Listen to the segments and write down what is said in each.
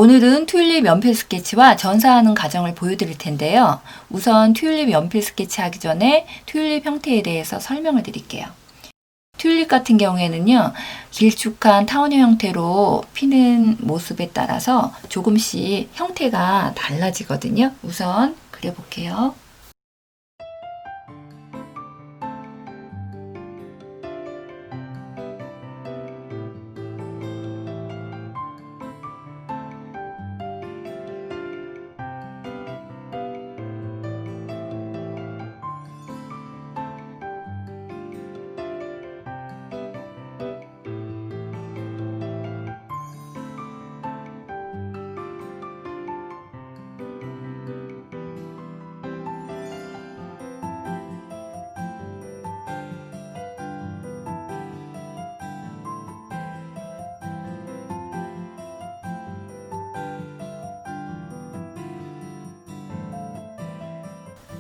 오늘은 튤립 연필 스케치와 전사하는 과정을 보여드릴 텐데요. 우선 튤립 연필 스케치 하기 전에 튤립 형태에 대해서 설명을 드릴게요. 튤립 같은 경우에는요, 길쭉한 타원형 형태로 피는 모습에 따라서 조금씩 형태가 달라지거든요. 우선 그려볼게요.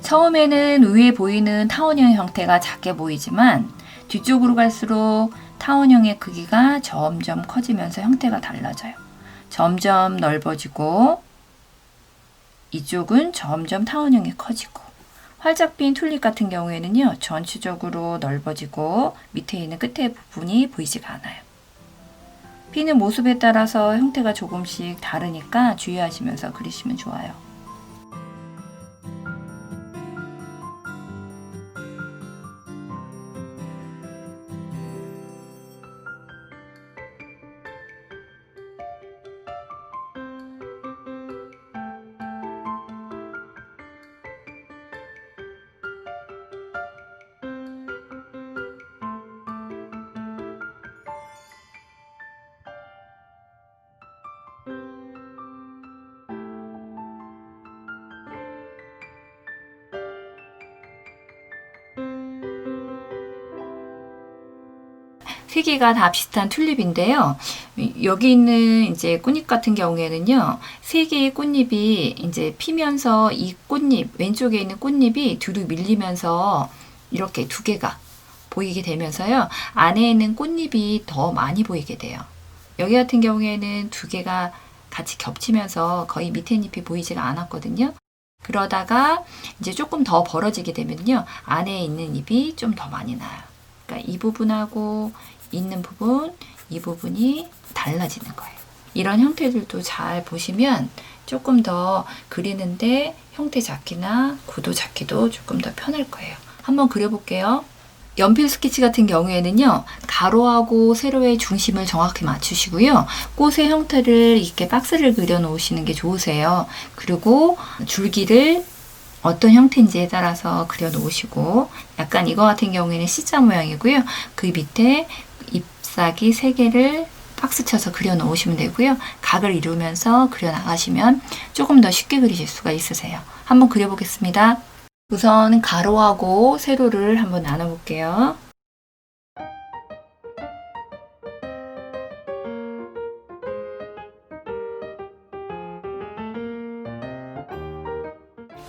처음에는 위에 보이는 타원형 형태가 작게 보이지만 뒤쪽으로 갈수록 타원형의 크기가 점점 커지면서 형태가 달라져요. 점점 넓어지고 이쪽은 점점 타원형이 커지고 활짝 핀 튤립 같은 경우에는요, 전체적으로 넓어지고 밑에 있는 끝에 부분이 보이지가 않아요. 피는 모습에 따라서 형태가 조금씩 다르니까 주의하시면서 그리시면 좋아요. 세 개가 다 비슷한 튤립인데요. 여기 있는 이제 꽃잎 같은 경우에는요, 세 개의 꽃잎이 이제 피면서 이 꽃잎, 왼쪽에 있는 꽃잎이 뒤로 밀리면서 이렇게 두 개가 보이게 되면서요, 안에 있는 꽃잎이 더 많이 보이게 돼요. 여기 같은 경우에는 두 개가 같이 겹치면서 거의 밑에 잎이 보이지가 않았거든요. 그러다가 이제 조금 더 벌어지게 되면요, 안에 있는 잎이 좀 더 많이 나요. 그러니까 이 부분하고 있는 부분, 이 부분이 달라지는 거예요. 이런 형태들도 잘 보시면 조금 더 그리는데 형태 잡기나 구도 잡기도 조금 더 편할 거예요. 한번 그려볼게요. 연필 스케치 같은 경우에는요, 가로하고 세로의 중심을 정확히 맞추시고요, 꽃의 형태를 이렇게 박스를 그려 놓으시는 게 좋으세요. 그리고 줄기를 어떤 형태인지에 따라서 그려 놓으시고, 약간 이거 같은 경우에는 C자 모양이고요. 그 밑에 잎사귀 3개를 박스 쳐서 그려 놓으시면 되고요. 각을 이루면서 그려 나가시면 조금 더 쉽게 그리실 수가 있으세요. 한번 그려 보겠습니다. 우선 가로하고 세로를 한번 나눠 볼게요.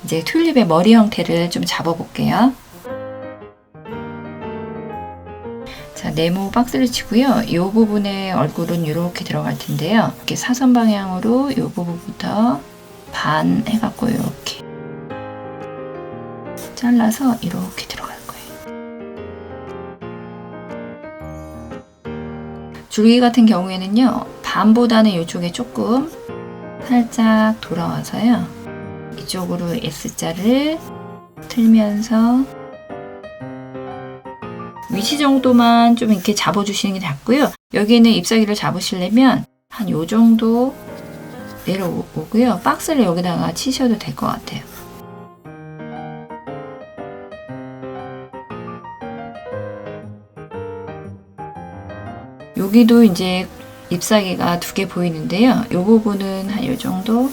이제 튤립의 머리 형태를 좀 잡아 볼게요. 자, 네모 박스를 치고요. 이 부분에 얼굴은 이렇게 들어갈 텐데요. 이렇게 사선 방향으로 이 부분부터 반 해갖고 이렇게 잘라서 이렇게 들어갈 거예요. 줄기 같은 경우에는요, 반보다는 이쪽에 조금 살짝 돌아와서요, 이쪽으로 S자를 틀면서 위치 정도만 좀 이렇게 잡아주시는 게 낫고요. 여기는 잎사귀를 잡으시려면 한 요 정도 내려오고요. 박스를 여기다가 치셔도 될 것 같아요. 여기도 이제 잎사귀가 2개 보이는데요. 이 부분은 한 요 정도.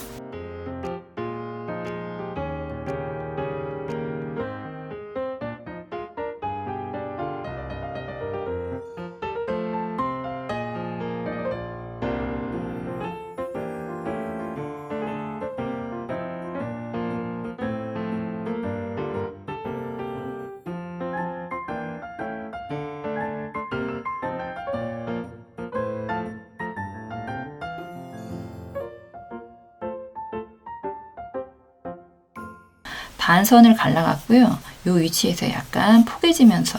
반선을 갈라갔고요. 이 위치에서 약간 포개지면서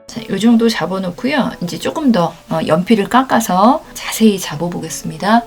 자, 이 정도 잡아놓고요. 이제 조금 더 연필을 깎아서 자세히 잡아보겠습니다.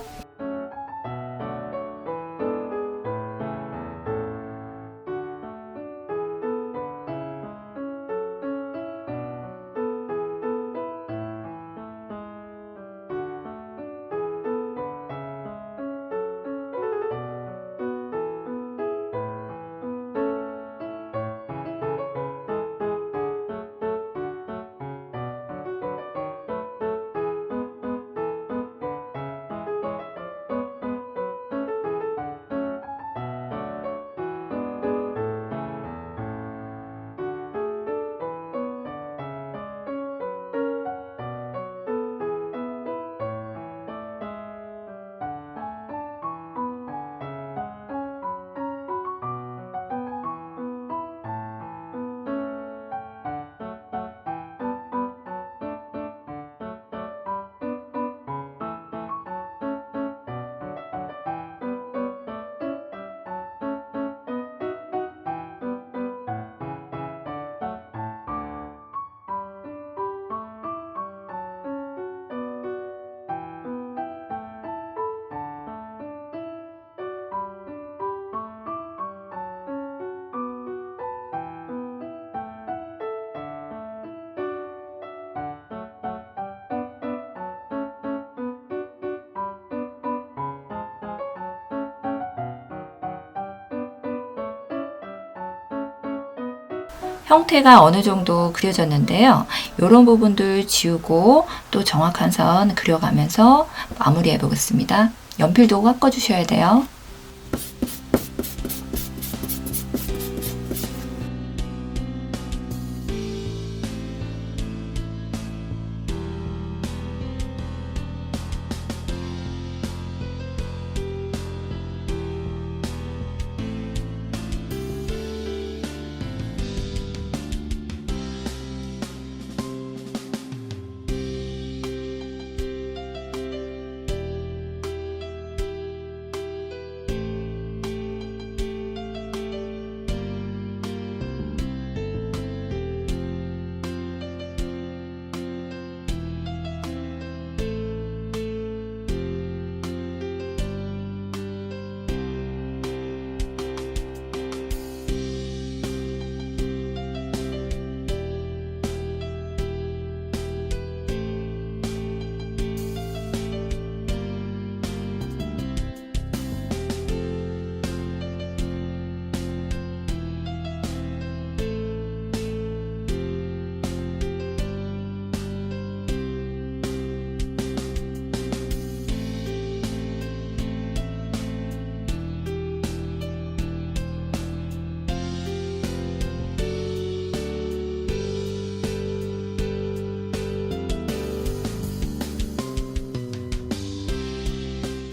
형태가 어느 정도 그려졌는데요. 이런 부분들 지우고 또 정확한 선 그려가면서 마무리해 보겠습니다. 연필도 깎아주셔야 돼요.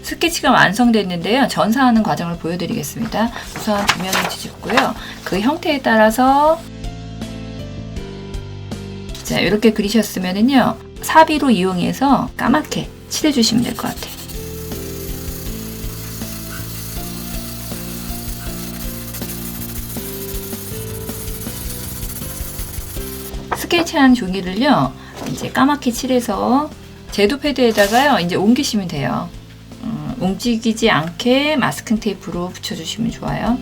스케치가 완성됐는데요. 전사하는 과정을 보여드리겠습니다. 우선 뒷면을 뒤집고요. 그 형태에 따라서 자, 이렇게 그리셨으면은요. 사비로 이용해서 까맣게 칠해주시면 될 것 같아요. 스케치한 종이를요. 이제 까맣게 칠해서 제도 패드에다가요. 이제 옮기시면 돼요. 움직이지 않게 마스킹 테이프로 붙여주시면 좋아요.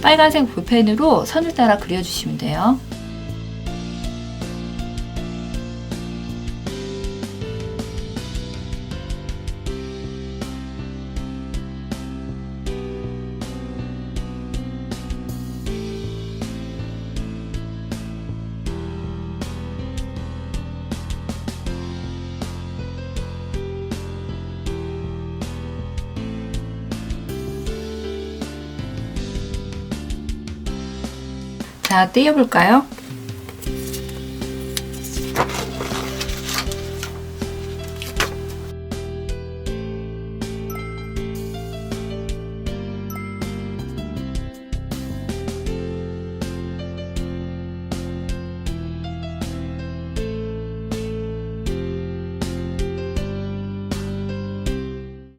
빨간색 볼펜으로 선을 따라 그려주시면 돼요. 자, 떼어볼까요?